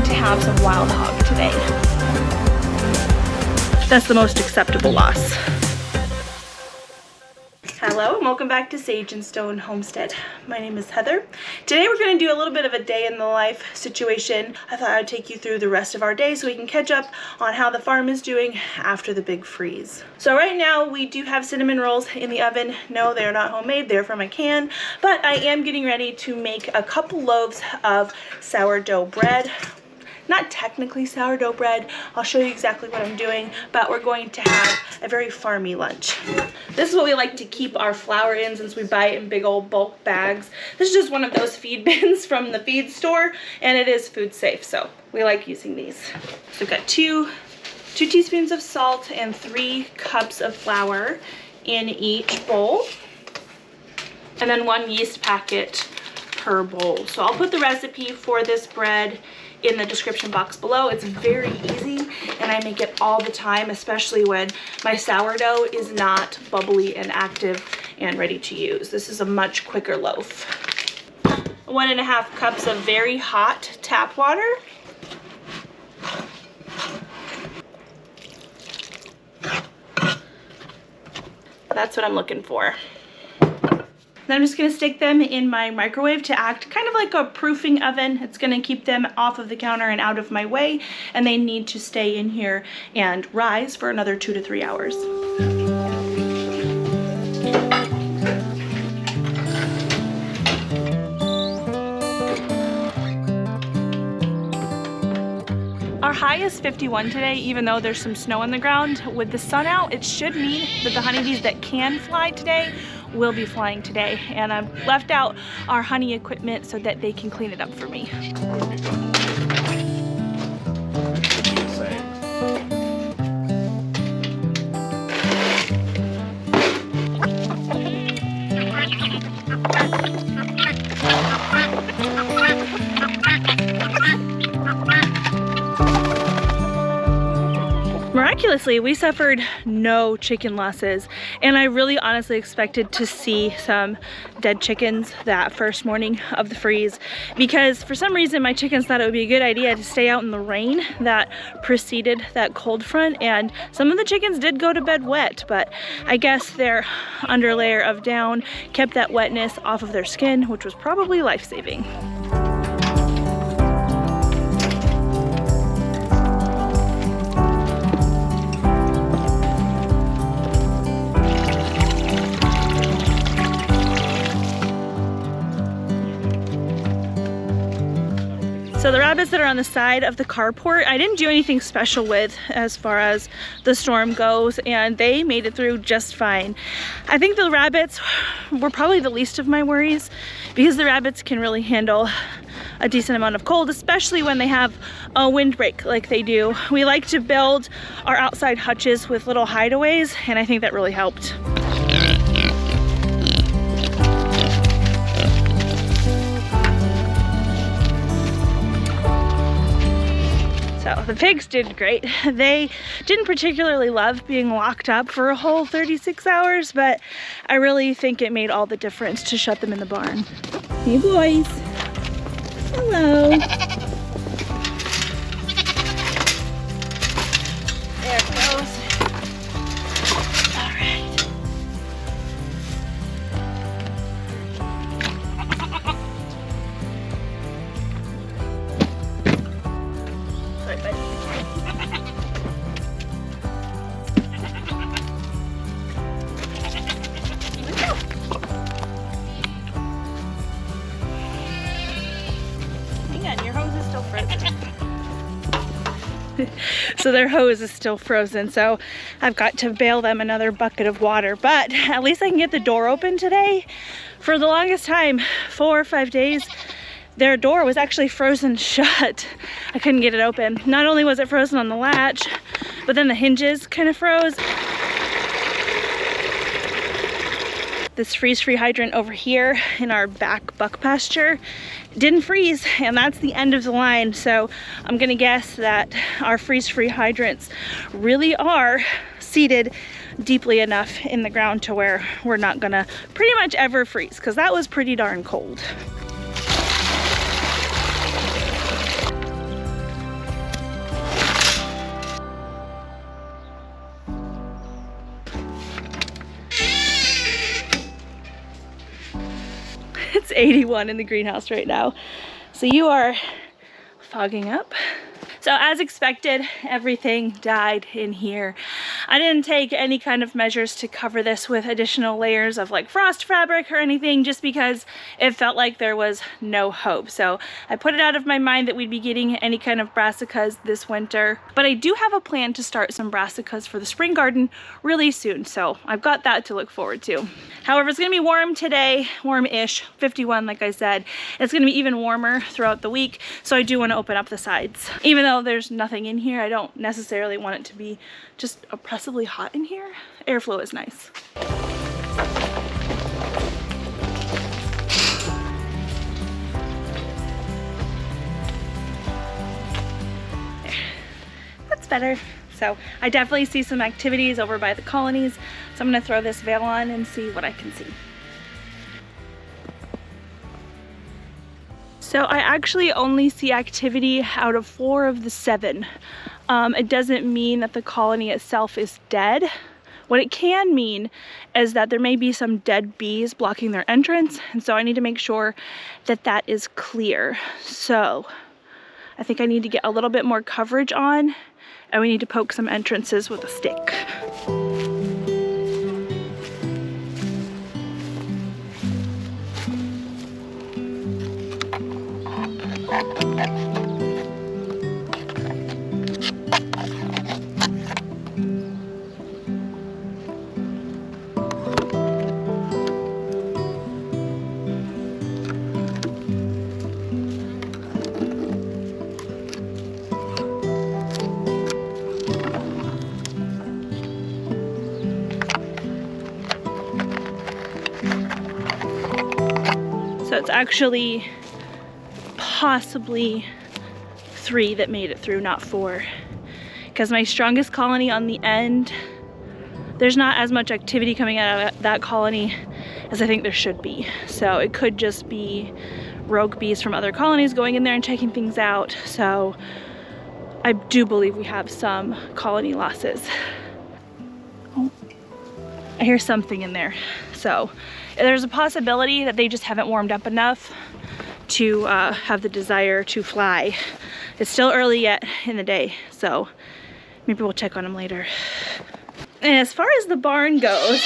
to have some wild hog today. That's the most acceptable loss. Hello and welcome back to Sage and Stone Homestead. My name is Heather. Today we're going to do a little bit of a day in the life situation. I thought I'd take you through the rest of our day so we can catch up on how the farm is doing after the big freeze. So right now we do have cinnamon rolls in the oven. No, they're not homemade, they're from a can, but I am getting ready to make a couple loaves of sourdough bread. Not technically sourdough bread, I'll show you exactly what I'm doing, but we're going to have a very farmy lunch. This is what we like to keep our flour in since we buy it in big old bulk bags. This is just one of those feed bins from the feed store, and it is food safe, so we like using these. So we've got two teaspoons of salt and 3 cups of flour in each bowl, and then 1 yeast packet per bowl. So I'll put the recipe for this bread in the description box below. It's very easy and I make it all the time, especially when my sourdough is not bubbly and active and ready to use. This is a much quicker loaf. 1.5 cups of very hot tap water. That's what I'm looking for. Then I'm just going to stick them in my microwave to act kind of like a proofing oven. It's going to keep them off of the counter and out of my way, and they need to stay in here and rise for another 2 to 3 hours. Our high is 51 today, even though there's some snow on the ground. With the sun out, it should mean that the honeybees that can fly today will be flying today, and I've left out our honey equipment so that they can clean it up for me. Miraculously, we suffered no chicken losses, and I really honestly expected to see some dead chickens that first morning of the freeze, because for some reason my chickens thought it would be a good idea to stay out in the rain that preceded that cold front, and some of the chickens did go to bed wet, but I guess their underlayer of down kept that wetness off of their skin, which was probably life-saving. So the rabbits that are on the side of the carport, I didn't do anything special with as far as the storm goes, and they made it through just fine. I think the rabbits were probably the least of my worries, because the rabbits can really handle a decent amount of cold, especially when they have a windbreak like they do. We like to build our outside hutches with little hideaways, and I think that really helped. So the pigs did great. They didn't particularly love being locked up for a whole 36 hours, but I really think it made all the difference to shut them in the barn. Hey boys. Hello. There it goes. All right. Sorry, buddy. So their hose is still frozen, so I've got to bail them another bucket of water, but at least I can get the door open today. For the longest time, 4 or 5 days, their door was actually frozen shut. I couldn't get it open. Not only was it frozen on the latch, but then the hinges kind of froze. This freeze-free hydrant over here in our back buck pasture didn't freeze, and that's the end of the line. So I'm gonna guess that our freeze-free hydrants really are seated deeply enough in the ground to where we're not gonna pretty much ever freeze, because that was pretty darn cold. It's 81 in the greenhouse right now. So you are fogging up. So as expected, everything died in here. I didn't take any kind of measures to cover this with additional layers of like frost fabric or anything, just because it felt like there was no hope. So I put it out of my mind that we'd be getting any kind of brassicas this winter. But I do have a plan to start some brassicas for the spring garden really soon. So I've got that to look forward to. However, it's gonna be warm today, warm-ish, 51 like I said. It's gonna be even warmer throughout the week. So I do wanna open up the sides. Even though there's nothing in here, I don't necessarily want it to be just oppressively hot in here. Airflow is nice. There. That's better. So I definitely see some activities over by the colonies. So I'm gonna throw this veil on and see what I can see. So I actually only see activity out of 4 of the 7. It doesn't mean that the colony itself is dead. What it can mean is that there may be some dead bees blocking their entrance, and so I need to make sure that that is clear. So I think I need to get a little bit more coverage on, and we need to poke some entrances with a stick. So it's actually possibly 3 that made it through, not 4. Because my strongest colony on the end, there's not as much activity coming out of that colony as I think there should be. So it could just be rogue bees from other colonies going in there and checking things out. So I do believe we have some colony losses. Oh, I hear something in there. So there's a possibility that they just haven't warmed up enough to have the desire to fly. It's still early yet in the day, so maybe we'll check on them later. And as far as the barn goes,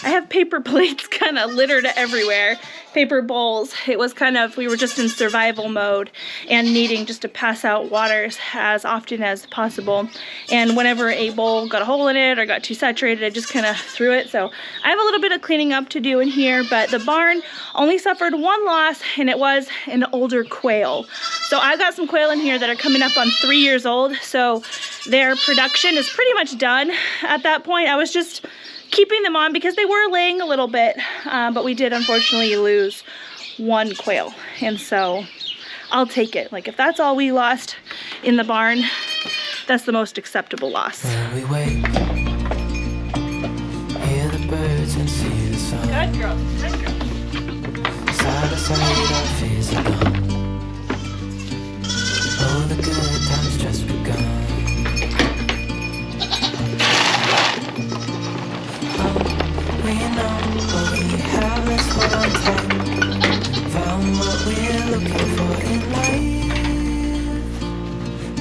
I have paper plates kind of littered everywhere. Paper bowls. It was kind of, we were just in survival mode and needing just to pass out waters as often as possible. And whenever a bowl got a hole in it or got too saturated, I just kind of threw it. So I have a little bit of cleaning up to do in here, but the barn only suffered 1 loss, and it was an older quail. So I've got some quail in here that are coming up on 3 years old. So their production is pretty much done at that point. I was just keeping them on because they were laying a little bit, but we did unfortunately lose 1 quail, and so I'll take it. Like, if that's all we lost in the barn, that's the most acceptable loss. When we wake, hear the birds and see the sun. Good girl, good girl. Side by side our fears are gone. Oh, the good times just begun. We know what we have, let's hold on tight. Found what we're looking for in life.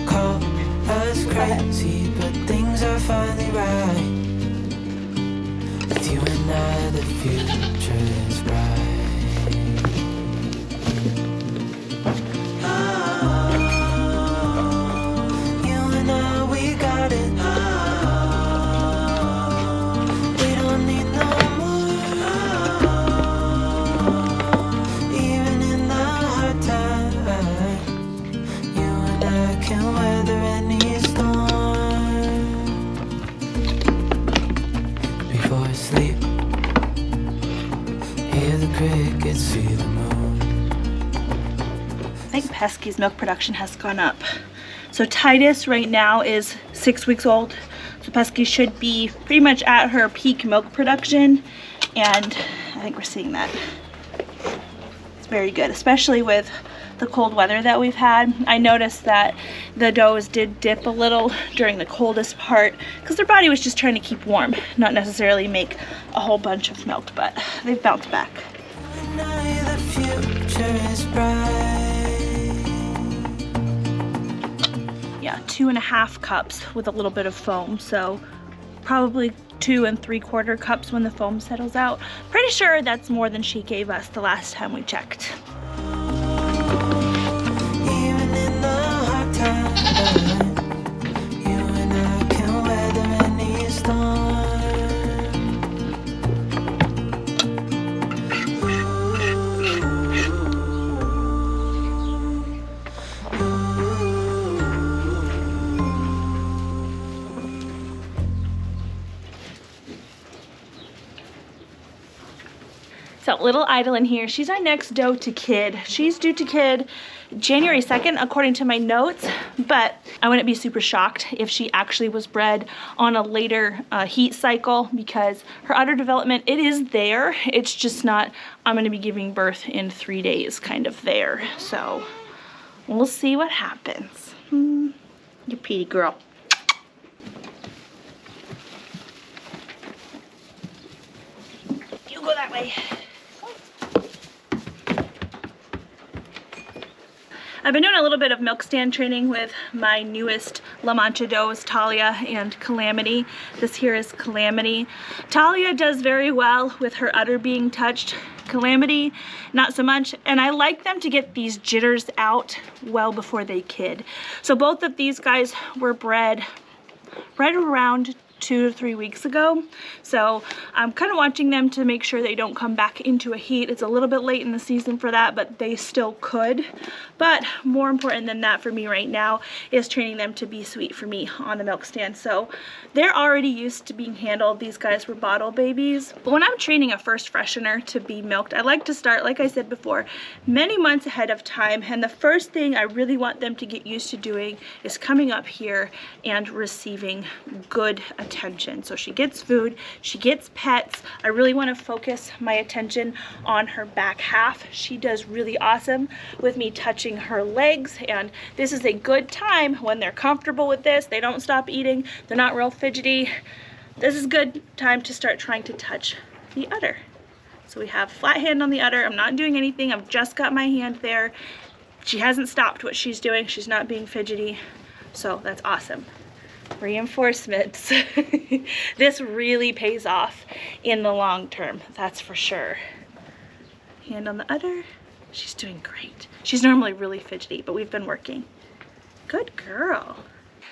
Call us crazy, but things are finally right. With you and I, the future is bright. Oh, you and I, we got it. See the moon. I think Pesky's milk production has gone up. So Titus right now is 6 weeks old. So Pesky should be pretty much at her peak milk production, and I think we're seeing that. It's very good, especially with the cold weather that we've had. I noticed that the does did dip a little during the coldest part because their body was just trying to keep warm, not necessarily make a whole bunch of milk, but they've bounced back. The future is bright. Yeah, 2.5 cups with a little bit of foam, so probably 2 3/4 cups when the foam settles out. Pretty sure that's more than she gave us the last time we checked. Even in the hard times, you and I can weather any storm. So little Idle in here, she's our next doe to kid. She's due to kid January 2nd, according to my notes, but I wouldn't be super shocked if she actually was bred on a later heat cycle, because her udder development, it is there. It's just not, I'm gonna be giving birth in 3 days kind of there. So we'll see what happens. You pretty girl. You go that way. I've been doing a little bit of milk stand training with my newest La Mancha does, Talia and Calamity. This here is Calamity. Talia does very well with her udder being touched. Calamity, not so much. And I like them to get these jitters out well before they kid. So both of these guys were bred right around 2 to 3 weeks ago. So I'm kind of watching them to make sure they don't come back into a heat. It's a little bit late in the season for that, but they still could. But more important than that for me right now is training them to be sweet for me on the milk stand. So they're already used to being handled. These guys were bottle babies. But when I'm training a first freshener to be milked, I like to start, like I said before, many months ahead of time. And the first thing I really want them to get used to doing is coming up here and receiving good attention. So she gets food, she gets pets. I really want to focus my attention on her back half. She does really awesome with me touching her legs, and this is a good time when they're comfortable with this. They don't stop eating, they're not real fidgety. This is a good time to start trying to touch the udder. So we have flat hand on the udder. I'm not doing anything, I've just got my hand there. She hasn't stopped what she's doing, she's not being fidgety, so that's awesome. Reinforcements. This really pays off in the long term, that's for sure. Hand on the udder. She's doing great. She's normally really fidgety, but we've been working. Good girl.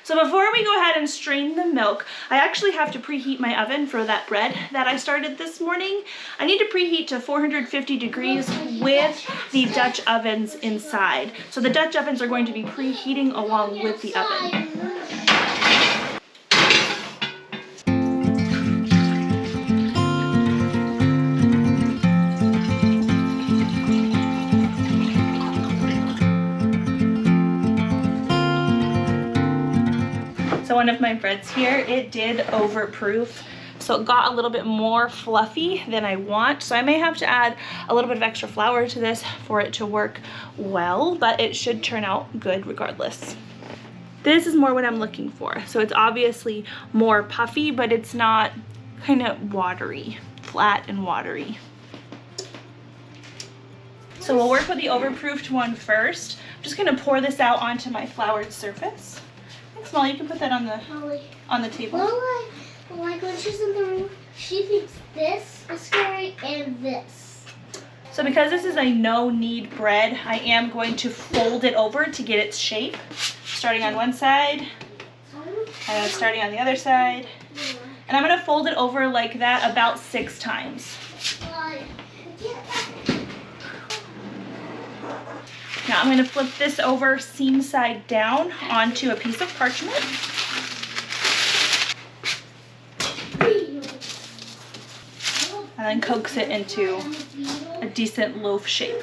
So before we go ahead and strain the milk, I actually have to preheat my oven for that bread that I started this morning. I need to preheat to 450 degrees with the Dutch ovens inside. So the Dutch ovens are going to be preheating along with the oven. So one of my breads here, it did overproof, so it got a little bit more fluffy than I want. So I may have to add a little bit of extra flour to this for it to work well, but it should turn out good regardless. This is more what I'm looking for. So it's obviously more puffy, but it's not kind of watery, flat and watery. So we'll work with the overproofed one first. I'm just gonna pour this out onto my floured surface. Thanks, Molly, you can put that on the table. Like when she's in the room, she thinks this is scary and this. So because this is a no-knead bread, I am going to fold it over to get its shape. Starting on one side, and starting on the other side. And I'm gonna fold it over like that about 6 times. Now I'm going to flip this over seam side down onto a piece of parchment. And then coax it into a decent loaf shape.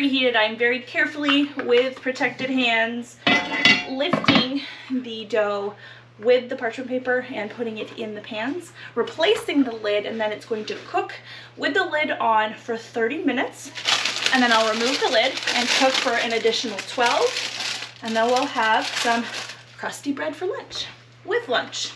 preheated, I'm very carefully, with protected hands, lifting the dough with the parchment paper and putting it in the pans, replacing the lid, and then it's going to cook with the lid on for 30 minutes. And then I'll remove the lid and cook for an additional 12. And then we'll have some crusty bread for lunch, with lunch.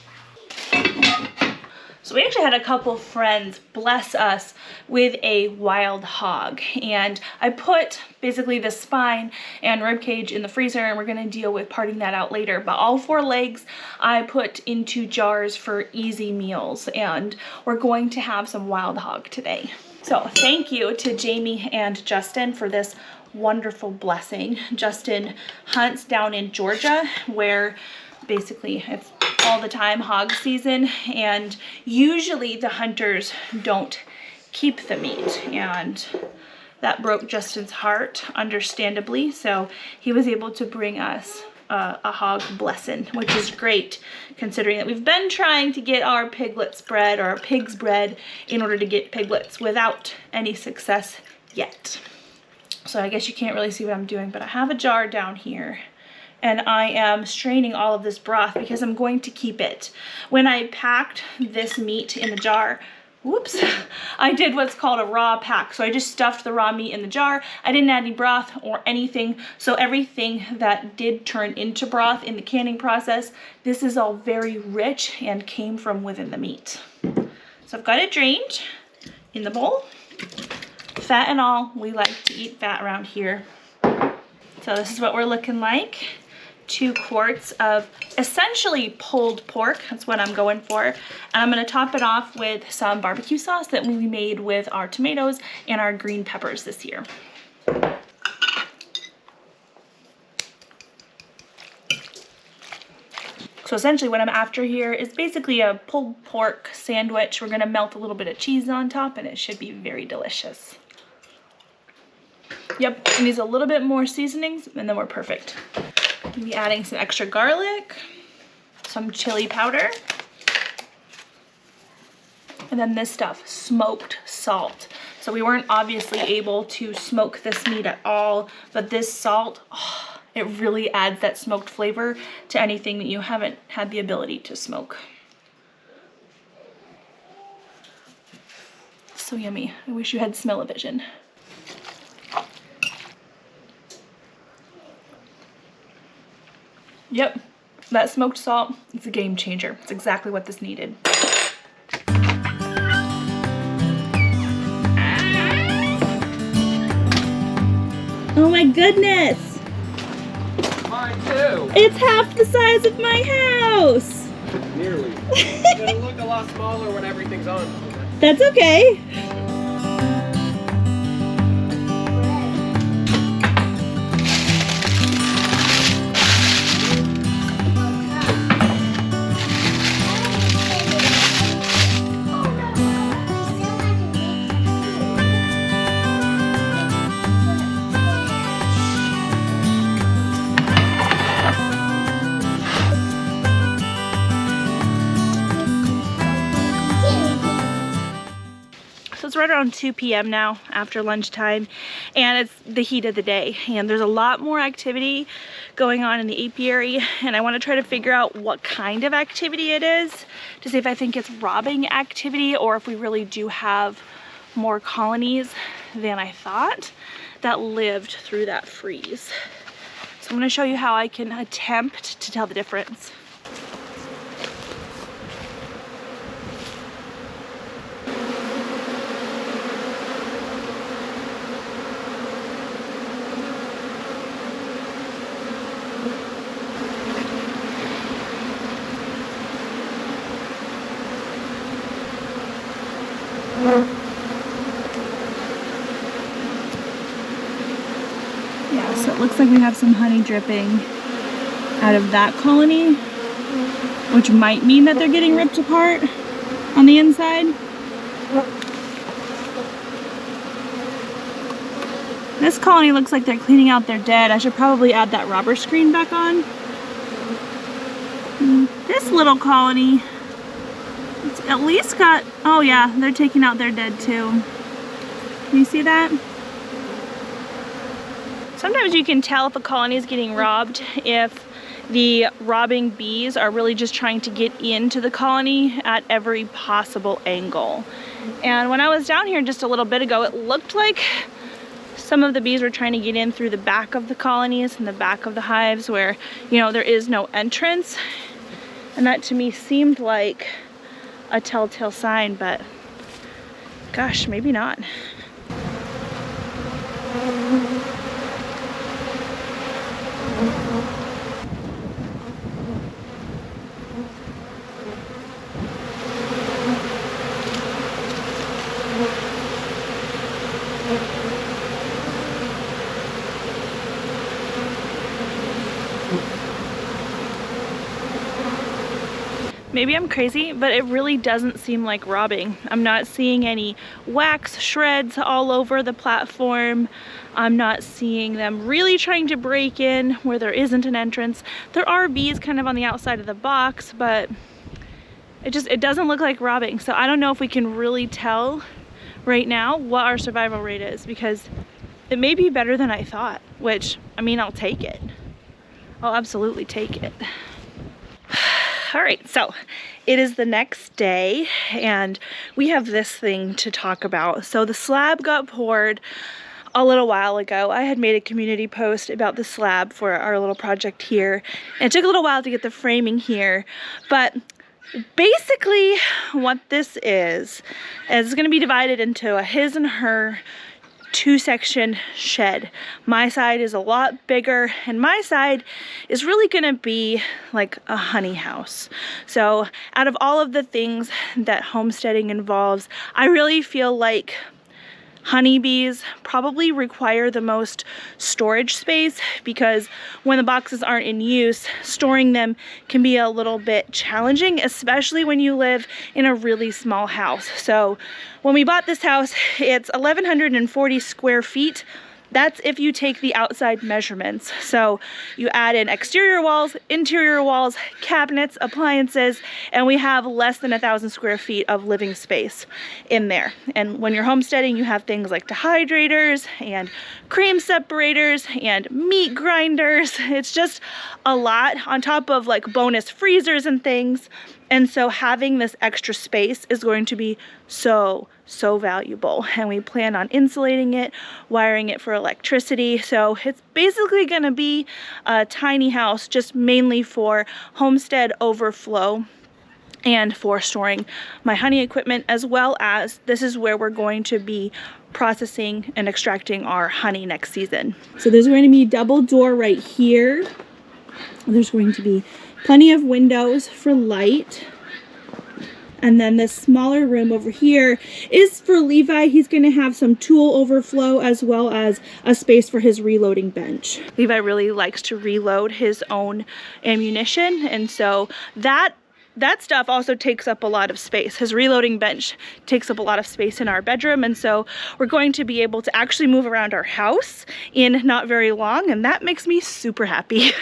So we actually had a couple friends bless us with a wild hog, and I put basically the spine and rib cage in the freezer, and we're gonna deal with parting that out later. But all 4 legs I put into jars for easy meals, and we're going to have some wild hog today. So thank you to Jamie and Justin for this wonderful blessing. Justin hunts down in Georgia, where basically it's all the time hog season, and usually the hunters don't keep the meat, and that broke Justin's heart, understandably. So he was able to bring us a hog blessing, which is great considering that we've been trying to get our piglets bred, or our pigs bred, in order to get piglets without any success yet. So I guess you can't really see what I'm doing, but I have a jar down here, and I am straining all of this broth because I'm going to keep it. When I packed this meat in the jar, whoops, I did what's called a raw pack. So I just stuffed the raw meat in the jar. I didn't add any broth or anything. So everything that did turn into broth in the canning process, this is all very rich and came from within the meat. So I've got it drained in the bowl. Fat and all, we like to eat fat around here. So this is what we're looking like. 2 quarts of essentially pulled pork. That's what I'm going for. And I'm going to top it off with some barbecue sauce that we made with our tomatoes and our green peppers this year. So essentially what I'm after here is basically a pulled pork sandwich. We're going to melt a little bit of cheese on top, and it should be very delicious. Yep, it needs a little bit more seasonings, and then we're perfect. I'll be adding some extra garlic, some chili powder, and then this stuff, smoked salt. So we weren't obviously able to smoke this meat at all, but this salt, oh, it really adds that smoked flavor to anything that you haven't had the ability to smoke. So yummy. I wish you had smell-o-vision. Yep, that smoked salt, it's a game changer. It's exactly what this needed. Oh my goodness! Mine too! It's half the size of my house! Nearly. It's gonna look a lot smaller when everything's on. That's okay. It's right around 2 p.m. now, after lunchtime, and it's the heat of the day, and there's a lot more activity going on in the apiary, and I want to try to figure out what kind of activity it is to see if I think it's robbing activity or if we really do have more colonies than I thought that lived through that freeze. So I'm going to show you how I can attempt to tell the difference. Yeah, so it looks like we have some honey dripping out of that colony, which might mean that they're getting ripped apart on the inside. This colony looks like they're cleaning out their dead. I should probably add that robber screen back on. This little colony, it's at least got, oh yeah, they're taking out their dead too. Can you see that? Sometimes you can tell if a colony is getting robbed if the robbing bees are really just trying to get into the colony at every possible angle. And when I was down here just a little bit ago, it looked like some of the bees were trying to get in through the back of the colonies and the back of the hives where, you know, there is no entrance. And that to me seemed like a telltale sign, but gosh, maybe not. Maybe I'm crazy, but it really doesn't seem like robbing. I'm not seeing any wax shreds all over the platform. I'm not seeing them really trying to break in where there isn't an entrance. There are bees kind of on the outside of the box, but it doesn't look like robbing. So I don't know if we can really tell right now what our survival rate is, because it may be better than I thought, which, I mean, I'll take it. I'll absolutely take it. All right, so it is the next day and we have this thing to talk about. So the slab got poured a little while ago. I had made a community post about the slab for our little project here. And it took a little while to get the framing here, but basically what this is gonna be divided into a his and her 2-section shed. My side is a lot bigger and my side is really gonna be like a honey house. So out of all of the things that homesteading involves, I really feel like honeybees probably require the most storage space, because when the boxes aren't in use, storing them can be a little bit challenging, especially when you live in a really small house. So when we bought this house, it's 1,140 square feet. That's if you take the outside measurements. So you add in exterior walls, interior walls, cabinets, appliances, and we have less than 1,000 square feet of living space in there. And when you're homesteading, you have things like dehydrators and cream separators and meat grinders. It's just a lot on top of like bonus freezers and things. And so having this extra space is going to be so valuable, and we plan on insulating it, wiring it for electricity. So it's basically going to be a tiny house, just mainly for homestead overflow and for storing my honey equipment, as well as this is where we're going to be processing and extracting our honey next season. So there's going to be a double door right here. There's going to be plenty of windows for light. And then this smaller room over here is for Levi. He's going to have some tool overflow as well as a space for his reloading bench. Levi really likes to reload his own ammunition, and so that stuff also takes up a lot of space. His reloading bench takes up a lot of space in our bedroom, and so we're going to be able to actually move around our house in not very long, and that makes me super happy.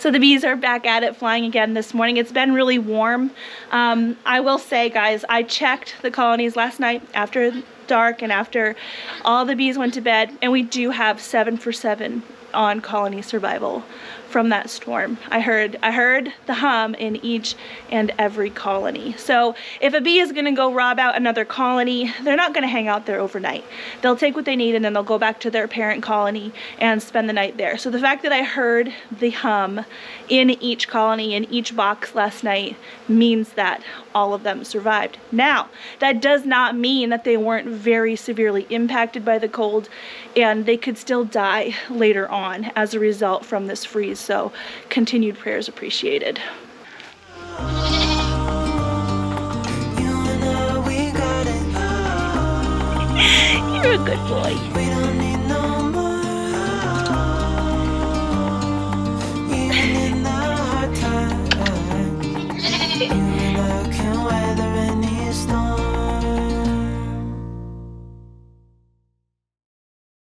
So the bees are back at it, flying again this morning. It's been really warm. I will say, guys, I checked the colonies last night after dark and after all the bees went to bed, and we do have 7 for 7 on colony survival from that storm. I heard the hum in each and every colony. So if a bee is going to go rob out another colony, they're not going to hang out there overnight. They'll take what they need and then they'll go back to their parent colony and spend the night there. So the fact that I heard the hum in each colony, in each box last night, means that all of them survived. Now, that does not mean that they weren't very severely impacted by the cold, and they could still die later on as a result from this freeze. So continued prayers appreciated. You're a good boy.